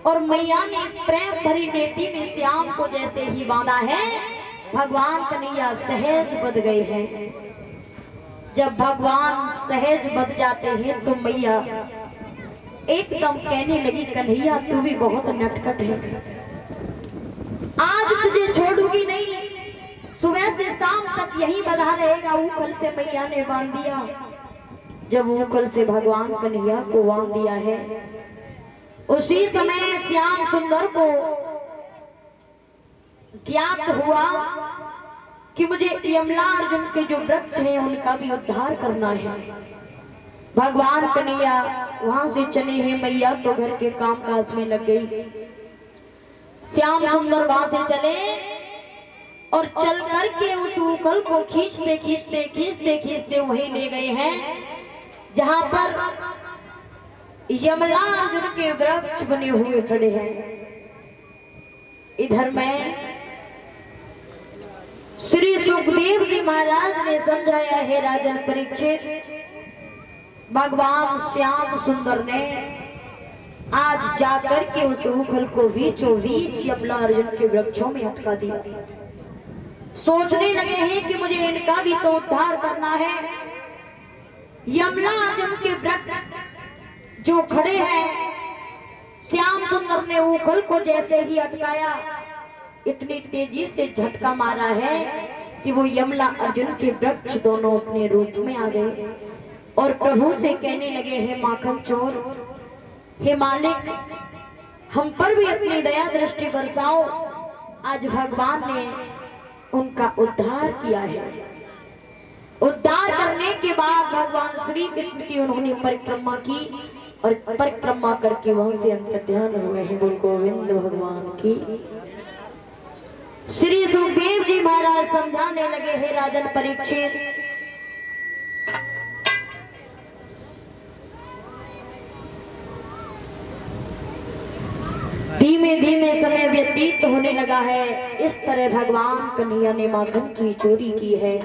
और मैया ने प्रेम भरी नेति में श्याम को जैसे ही बांधा है, भगवान कन्हैया सहज बध गए हैं। जब भगवान सहज बध जाते हैं तो मैया एकदम कहने लगी, कन्हैया तू भी बहुत नटखट है, आज तुझे छोड़ूंगी नहीं, सुबह से शाम तक यही बंधा रहेगा। उखल से मैया ने बांध दिया। जब उखल से भगवान कन्हैया को बांध दिया है, उसी समय श्याम सुंदर को ज्ञात हुआ कि मुझे यमला अर्जुन के जो वृक्ष हैं उनका भी उद्धार करना है। भगवान कन्हैया वहां से चले हैं, मैया तो घर के कामकाज में लग गई। श्याम सुंदर वहां से चले और चल करके उस उखल को खींचते खींचते खींचते खींचते वहीं ले गए हैं जहां पर यमला अर्जुन के वृक्ष बने हुए खड़े हैं। इधर में श्री सुखदेव जी महाराज ने समझाया है, राजन परीक्षित, भगवान श्याम सुंदर ने आज जाकर के उस उखल को बीचों बीच यमला अर्जुन के वृक्षों में अटका दिया। सोचने लगे हैं कि मुझे इनका भी तो उद्धार करना है। यमला अर्जुन के वृक्ष जो खड़े हैं, श्याम सुंदर ने उखल को जैसे ही अटकाया, इतनी तेजी से झटका मारा है कि वो यमला अर्जुन के वृक्ष दोनों अपने रूप में आ गए और प्रभु से कहने लगे, हे माखन चोर, हे मालिक, हम पर भी अपनी दया दृष्टि बरसाओ। आज भगवान ने उनका उद्धार किया है। उद्धार करने के बाद भगवान श्री कृष्ण की उन्होंने परिक्रमा की और परिक्रमा करके वहां से अंतर्ध्यान हुए हैं। बोल गोविंद भगवान की। श्री सुखदेव जी महाराज समझाने लगे, हे राजन परीक्षित, धीमे धीमे समय व्यतीत होने लगा है। इस तरह भगवान कन्हैया ने माखन की चोरी की है।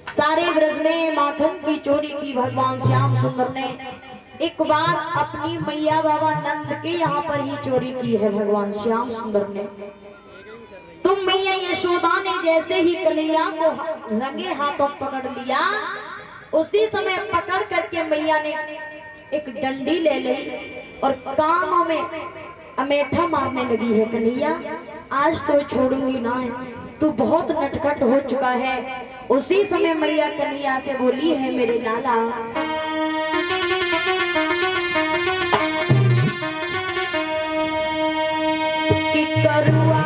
सारे ब्रज में माखन की चोरी की भगवान श्याम सुंदर ने। एक बार अपनी मैया बाबा नंद के यहाँ पर ही चोरी की है भगवान श्याम सुंदर ने। तो मैया यशोदा ने जैसे ही कन्हैया को रंगे हाथों पकड़ लिया, उसी समय पकड़ करके मैया ने एक डंडी ले ली और कानों में अमेठा मारने लगी है, कन्हैया आज तो छोड़ूंगी ना, तू बहुत नटखट हो चुका है। उसी समय मैया कन्हैया से बोली है, मेरे लाला, कि करुआ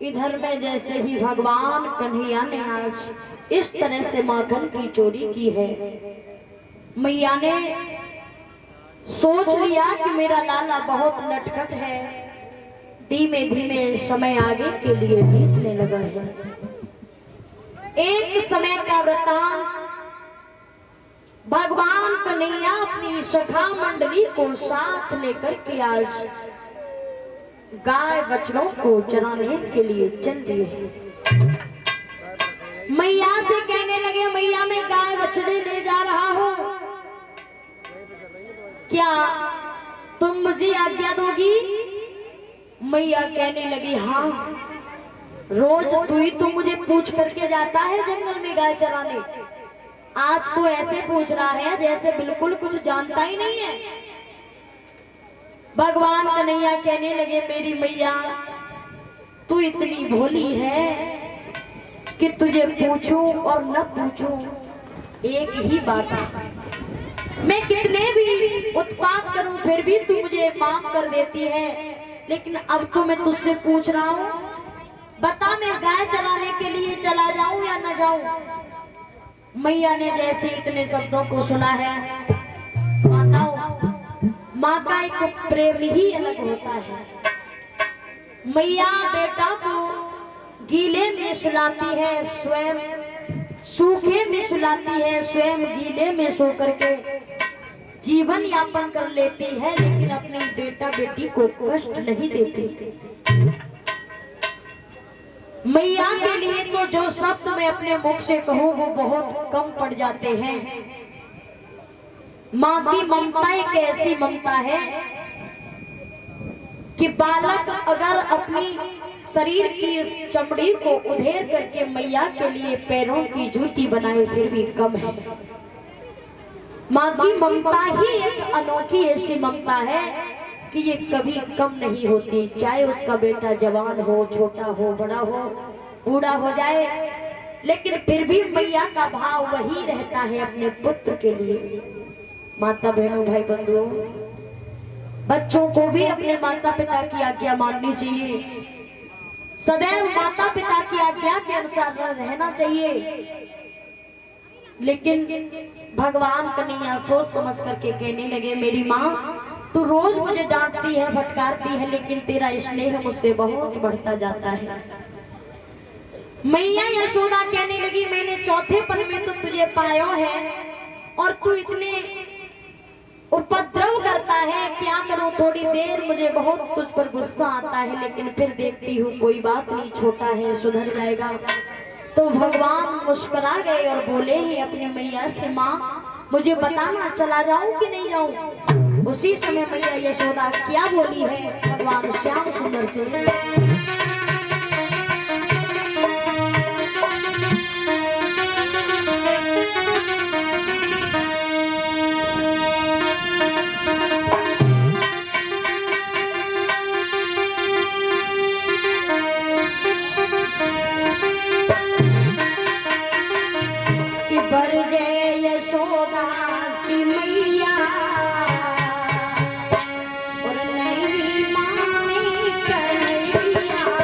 इधर में जैसे ही भगवान कन्हैया ने आज इस तरह से माखन की चोरी की है, मैया ने सोच लिया कि मेरा लाला बहुत नटखट है। धीमे धीमे समय आगे के लिए बीतने लगा है। एक समय का वृतांत, भगवान कन्हैया अपनी सखा मंडली को साथ लेकर के आज गाय बछड़ों को चराने के लिए चल दिए। मैया से कहने लगे, मैया मैं गाय बछड़े ले जा रहा हूँ, क्या तुम मुझे आज्ञा दोगी? मैया कहने लगी, हाँ, रोज तू ही तो मुझे पूछ करके जाता है जंगल में गाय चराने। आज तो ऐसे पूछ रहा है जैसे बिल्कुल कुछ जानता ही नहीं है। भगवान कन्हैया कहने लगे, मेरी मैया तू इतनी भोली है कि तुझे पूछूं और न पूछूं एक ही बात है। मैं कितने भी उत्पात करूं फिर भी तू मुझे माफ कर देती है, लेकिन अब तो मैं तुझसे पूछ रहा हूं, बता मैं गाय चराने के लिए चला जाऊं या न जाऊं? मैया ने जैसे इतने शब्दों को सुना है, माताओं, माँ का एक प्रेम ही अलग होता है। मैया बेटा को गीले में सुलाती है, स्वयं सूखे में सुलाती है, स्वयं गीले में सो करके जीवन यापन कर लेती है, लेकिन अपनी बेटा बेटी को कष्ट नहीं देती। मैया के लिए तो जो शब्द मैं अपने मुख से कहूँ वो बहुत कम पड़ जाते हैं। माँ की ममता एक ऐसी ममता है कि बालक अगर अपनी शरीर की इस चमड़ी को उधेर करके मैया के लिए पैरों की जूती बनाए फिर भी कम है। माँ की ममता ही एक अनोखी ऐसी ममता है कि ये कभी कम नहीं होती, चाहे उसका बेटा जवान हो, छोटा हो, बड़ा हो, बूढ़ा हो जाए, लेकिन फिर भी मैया का भाव वही रहता है अपने पुत्र के लिए। माता बहनों, भाई बंधुओं, बच्चों को भी अपने माता पिता की आज्ञा माननी चाहिए, सदैव माता पिता की आज्ञा के अनुसार रहना चाहिए। लेकिन भगवान कन्हैया सोच समझ करके कहने लगे, मेरी माँ तू रोज मुझे डांटती है, फटकारती है, लेकिन तेरा स्नेह मुझसे बहुत बढ़ता जाता है। मैया यशोदा कहने लगी, मैंने चौथे पल में तो तुझे पाया है और तू इतने उपद्रव करता है, क्या करूं? थोड़ी देर मुझे बहुत तुझ पर गुस्सा आता है, लेकिन फिर देखती हूँ कोई बात नहीं, छोटा है, सुधर जाएगा। तो भगवान मुस्कुरा गए और बोले ही अपनी मैया से, माँ मुझे बताना चला जाऊं कि नहीं जाऊं? उसी समय मैया यशोदा क्या बोली है भगवान श्याम सुंदर से, और नहीं माने कन्हैया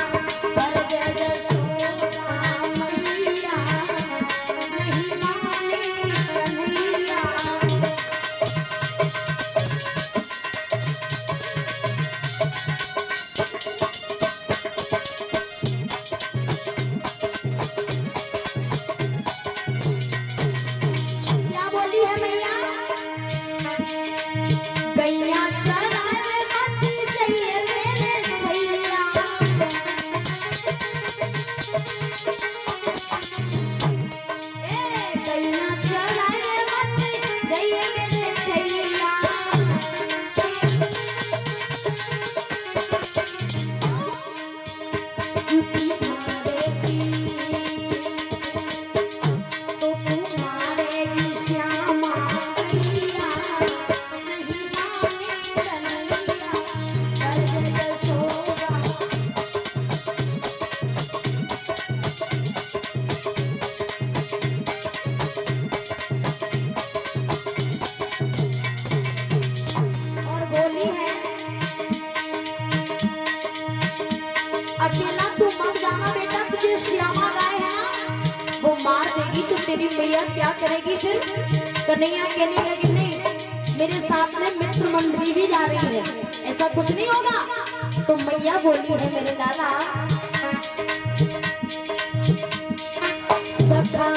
लल्ला तू मत जाना बेटा, तुझे श्यामा गाय है ना वो मार देगी तो तेरी मैया क्या करेगी फिर। कन्हैया कहने लगी नहीं, मेरे साथ में मित्र मंडली भी जा रही है, ऐसा कुछ नहीं होगा। तो मैया बोली है मेरे लाला, सखा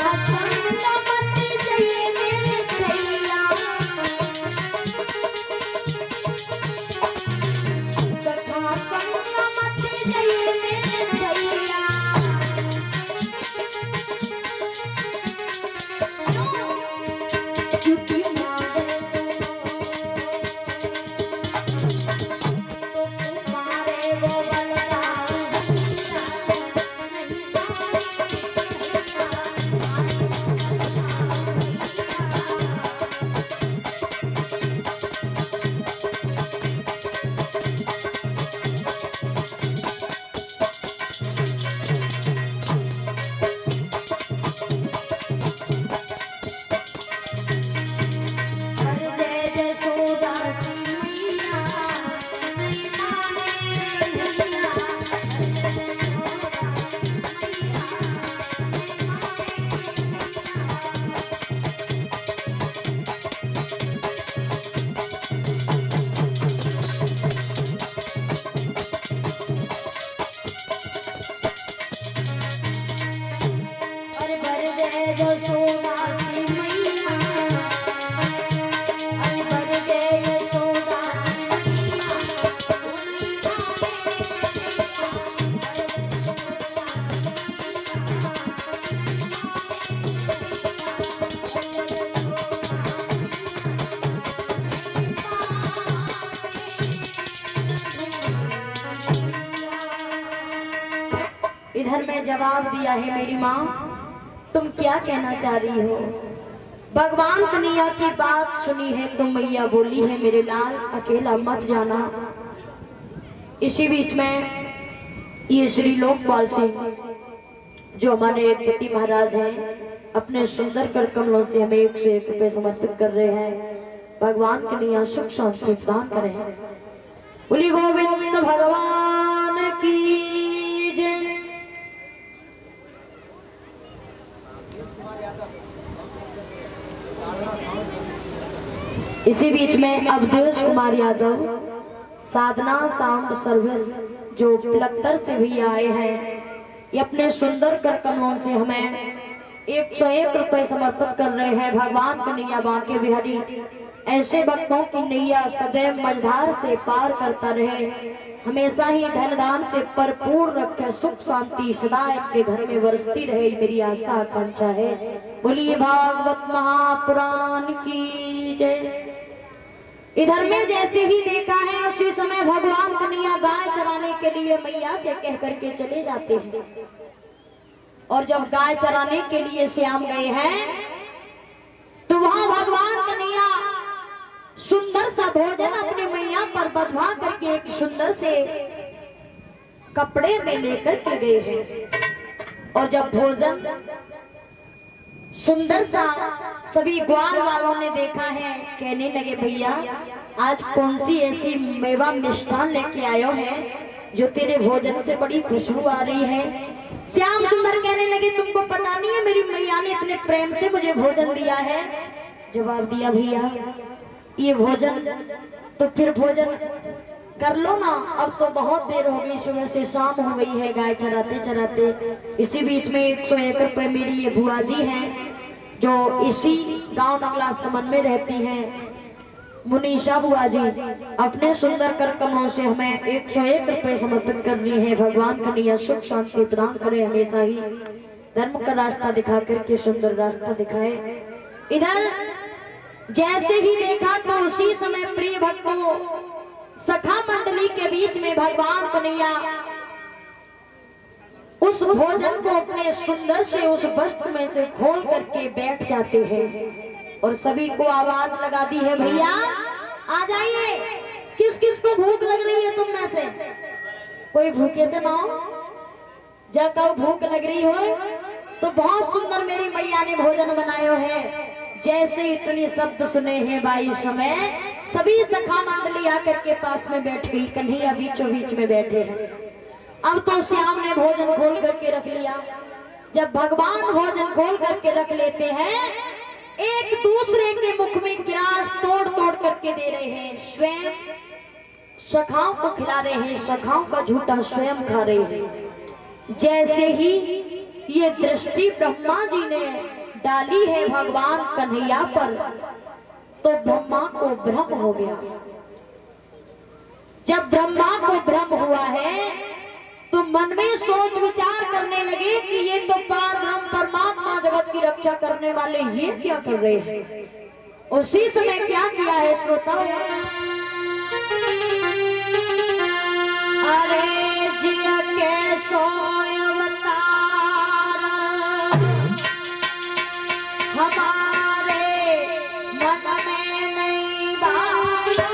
इधर में जवाब दिया है मेरी माँ, तुम क्या कहना चाह रही हो। भगवान कन्हैया की बात सुनी है तो मैया बोली है मेरे लाल अकेला मत जाना। इसी बीच में ये श्री लोकपाल सिंह जो हमारे पति महाराज हैं अपने सुंदर कर कमलों से हमें 101 रुपए समर्पित कर रहे हैं। भगवान कन्हैया सुख शांति प्रदान करें। बोली गोविंद भगवान की जय। इसी बीच में अवधेश कुमार यादव साधना साउंड सर्विस जो प्लक्तर से भी आए हैं, ये अपने सुंदर कर कमलों से हमें 101 रुपए समर्पित कर रहे हैं। भगवान कन्हैया बांके बिहारी ऐसे भक्तों की नैया सदैव मझधार से पार करता रहे, हमेशा ही धन दान से भरपूर रखे, सुख शांति सदा के घर में बरसती रहे, मेरी आशा आकांक्षा है। बोलिए भागवत महापुराण की जय। इधर में जैसे ही देखा है उसी समय भगवान कन्हैया गाय चराने के लिए मैया से कह करके चले जाते हैं। और जब गाय चराने के लिए श्याम गए हैं तो वहां भगवान कन्हैया सुंदर सा भोजन अपने मैया पर बंधवा करके एक सुंदर से कपड़े में लेकर के गए हैं। और जब भोजन सुंदर सा सभी ग्वाल वालों ने देखा है, कहने लगे भैया आज कौन सी ऐसी मेवा मिष्ठान लेके आयो है जो तेरे भोजन से बड़ी खुशबू आ रही है। श्याम सुंदर कहने लगे तुमको पता नहीं है मेरी मैया ने इतने प्रेम से मुझे भोजन दिया है। जवाब दिया भैया ये भोजन तो फिर भोजन कर लो ना, अब तो बहुत देर हो गई, सुबह से शाम हो गई है गाय चराते चराते। इसी बीच में 101 रुपए मेरी ये बुआ जी हैं जो इसी गांव नगला समन में रहती हैं, मुनीषा बुआ जी अपने सुंदर कर कमलों से हमें 101 रुपए समर्पित कर रही है। भगवान कन्हैया सुख शांति प्रदान करे, हमेशा ही धर्म का रास्ता दिखा करके सुंदर रास्ता दिखाए। इधर जैसे ही देखा तो उसी समय प्रिय भक्तों सखा मंडली के बीच में भगवान कन्हैया उस भोजन को अपने सुंदर से उस वस्त्र में से खोल करके बैठ जाते हैं और सभी को आवाज लगा दी है भैया आ जाइए, किस किस को भूख लग रही है तुम में से कोई भूखे तो ना हो, जब कब भूख लग रही हो तो बहुत सुंदर मेरी मैया ने भोजन बनायो है। जैसे इतनी शब्द सुने हैं भाई समय सभी सखा मंडली आकर के पास में बैठ गई, कन्हैया बीचों बीच में बैठे हैं। अब तो श्याम ने भोजन खोल करके रख लिया। जब भगवान भोजन खोल करके रख लेते हैं, एक दूसरे के मुख में गिलास तोड़ तोड़ करके दे रहे हैं, स्वयं सखाओं को खिला रहे हैं, सखाओं का झूठा स्वयं खा रहे हैं। जैसे ही ये दृष्टि ब्रह्मा जी ने डाली है भगवान कन्हैया पर, तो ब्रह्मा को भ्रम हो गया। जब ब्रह्मा को भ्रम हुआ है तो मन में सोच विचार करने लगे कि ये तो पार ब्रह्म परमात्मा जगत की रक्षा करने वाले ये क्या कर रहे हैं। उसी समय क्या किया है श्रोता, अरे जिया के सोय अवतार हमारे मन में नहीं बारा।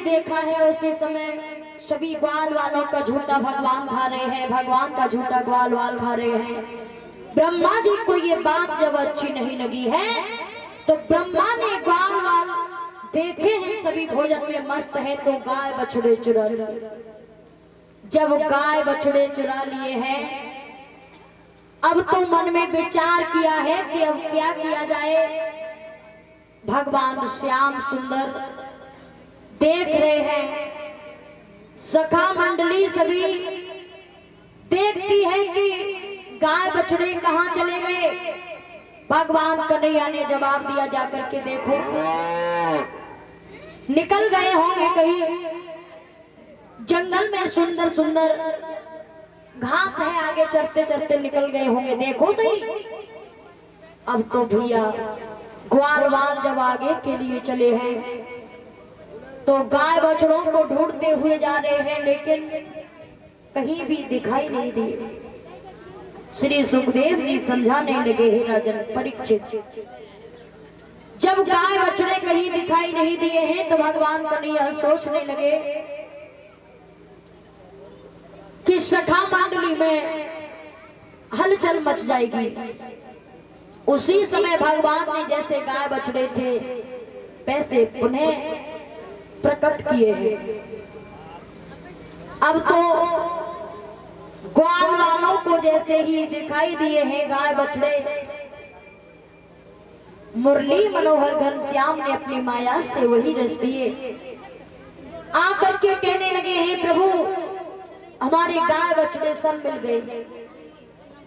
देखा है उसी समय सभी ग्वाल वालों का झूठा भगवान खा रहे हैं, भगवान का झूठा ग्वाल वाल खा रहे हैं। ब्रह्मा जी को ये बात जब अच्छी नहीं लगी है तो ब्रह्मा ने ग्वाल वाल देखे हैं सभी भोजन में मस्त है, तो गाय बछड़े चुरा लिए। जब गाय बछड़े चुरा लिए हैं, अब तो मन में विचार किया है कि अब क्या किया जाए। भगवान श्याम सुंदर देख रहे हैं, सखा मंडली सभी देखती है कि गाय बछड़े कहां चले गए। भगवान कन्हैया ने जवाब दिया, जाकर के देखो, निकल गए होंगे कहीं जंगल में, सुंदर सुंदर घास है, आगे चरते चरते निकल गए होंगे, देखो सही। अब तो भैया ग्वाल वाल जब आगे के लिए चले हैं तो गाय बछड़ों को ढूंढते हुए जा रहे हैं, लेकिन कहीं भी दिखाई नहीं दिए। श्री सुखदेव जी समझाने लगे, हे राजन परीक्षित, जब गाय बछड़े कहीं दिखाई नहीं दिए हैं तो भगवान कन्हैया सोचने लगे कि सखा मंडली में हलचल मच जाएगी। उसी समय भगवान ने जैसे गाय बछड़े थे वैसे पुनः प्रकट किए हैं। अब तो ग्वाल वालों को जैसे ही दिखाई दिए हैं गाय बछड़े, मुरली मनोहर घनश्याम ने अपनी माया से वही रच दिए। आकर के कहने लगे, हैं प्रभु हमारे गाय बछड़े सब मिल गए।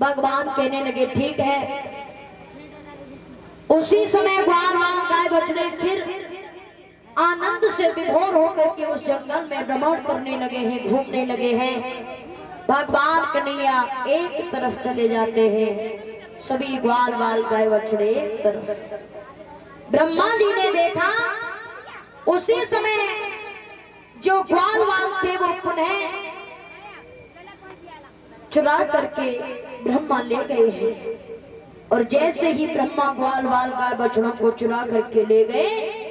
भगवान कहने लगे ठीक है। उसी समय ग्वाल वाल गाय बछड़े फिर आनंद से विभोर होकर के उस जंगल में भ्रमण करने लगे हैं, घूमने लगे हैं। भगवान कन्हैया एक तरफ चले जाते हैं, सभी ग्वाल वाल गाय बछड़े एक तरफ। ब्रह्मा जी ने देखा उसी समय जो ग्वाल वाल थे वो पुनः चुरा करके ब्रह्मा ले गए हैं। और जैसे ही ब्रह्मा ग्वाल वाल गाय बछड़ों को चुरा करके ले गए,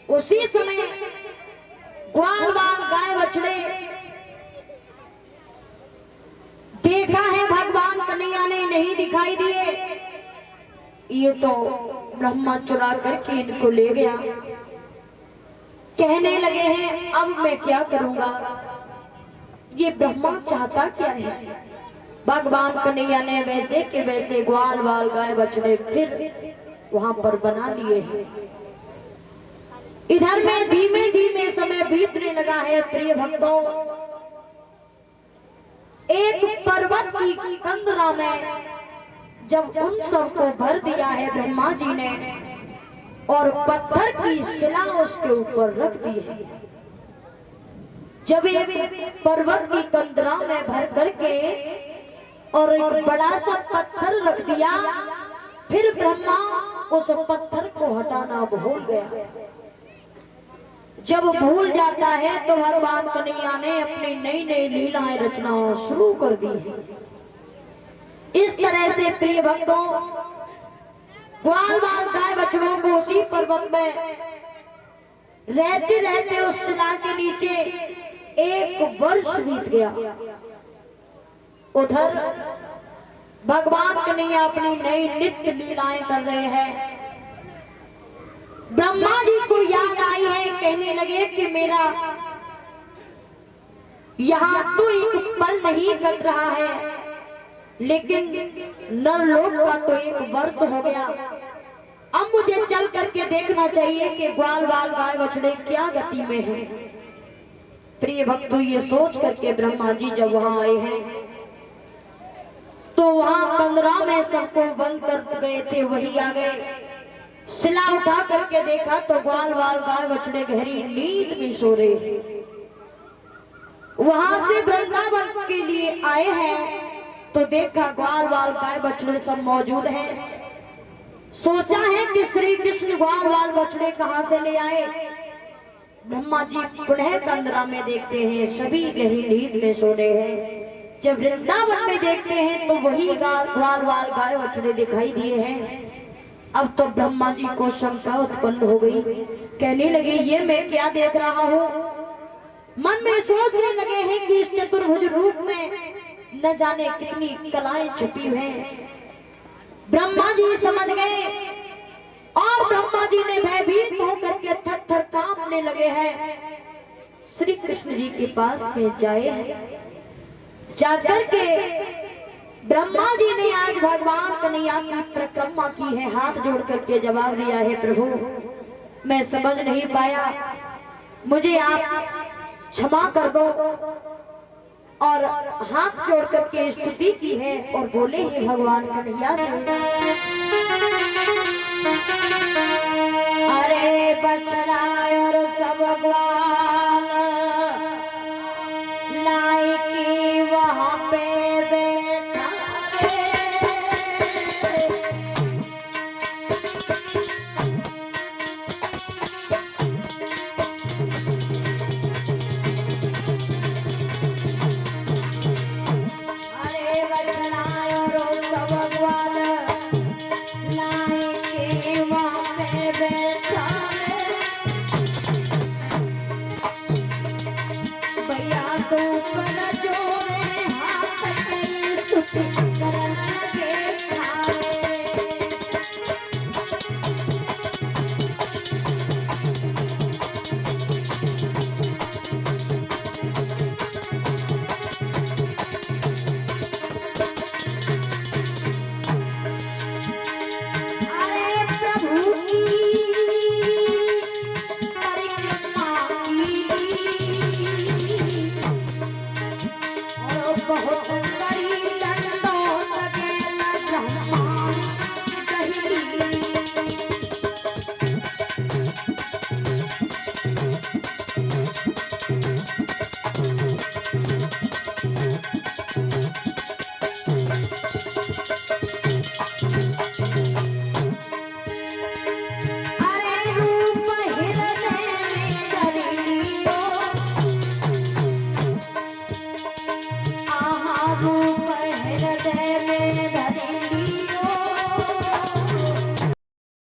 उसी समय ग्वाल वाल गाय बछड़े देखा है भगवान कन्हैया ने नहीं दिखाई दिए, ये तो ब्रह्मा चुरा करके इनको ले गया। कहने लगे हैं अब मैं क्या करूंगा, ये ब्रह्मा चाहता क्या है। भगवान कन्हैया ने वैसे के वैसे ग्वाल वाल गाय बछड़े फिर वहां पर बना लिए हैं। इधर में धीमे धीमे समय बीतने लगा है प्रिय भक्तों। एक पर्वत की कंदरा में जब उन सबको भर दिया है ब्रह्मा जी ने और पत्थर की शिला उसके ऊपर रख दी है। जब एक पर्वत की कंदरा में भर करके और एक बड़ा सा पत्थर रख दिया, फिर ब्रह्मा उस पत्थर को हटाना भूल गया। जब भूल जाता है तो भगवान कन्हैया ने अपनी नई नई लीलाएं रचना शुरू कर दी है। इस तरह से प्रिय भक्तों ग्वाल वाल गाय बछड़ों को उसी पर्वत में रहते रहते उस शिला के नीचे 1 वर्ष बीत गया। उधर भगवान कन्हैया अपनी नई नित्य लीलाएं कर रहे हैं। ब्रह्मा जी को याद आई है, कहने लगे कि मेरा यहाँ तो एक पल नहीं कट रहा है, लेकिन नरलोक का तो 1 वर्ष हो गया। अब मुझे चल करके देखना चाहिए कि ग्वाल वाल गाय बछड़े क्या गति में हैं। प्रिय भक्तों ये सोच करके ब्रह्मा जी जब वहां आए हैं तो वहां कंदरा में सबको बंद कर गए थे, वही आ गए। शिला उठा करके देखा तो ग्वाल वाल गाय बछड़े गहरी नींद में सो रहे हैं। वहां से वृंदावन के लिए आए हैं तो देखा ग्वाल वाल गाय बछड़े सब मौजूद हैं। सोचा है कि श्री कृष्ण ग्वाल वाल बछड़े कहां से ले आए। ब्रह्मा जी पुनः कंदरा में देखते हैं, सभी गहरी नींद में सो रहे हैं। जब वृंदावन में देखते हैं तो वही ग्वाल वाल गाय बछड़े दिखाई दिए हैं। अब तो ब्रह्मा जी को शंका उत्पन्न हो गई, कहने लगे ये मैं क्या देख रहा हूँ। मन में सोचने लगे हैं कि इस चतुर्भुज रूप में न जाने कितनी कलाएं छुपी हैं। ब्रह्मा जी समझ गए और ब्रह्मा जी ने भयभीत होकर के थर-थर कांपने लगे हैं। श्री कृष्ण जी के पास में जाकर के ब्रह्मा जी ने आज भगवान कन्हैया की परिक्रमा की है। हाथ जोड़ करके जवाब दिया है प्रभु मैं समझ नहीं पाया, मुझे आप क्षमा कर दो। और हाथ जोड़ करके स्तुति की है और बोले हैं भगवान कन्हैया से, अरे बछड़ा और सब ग्वाल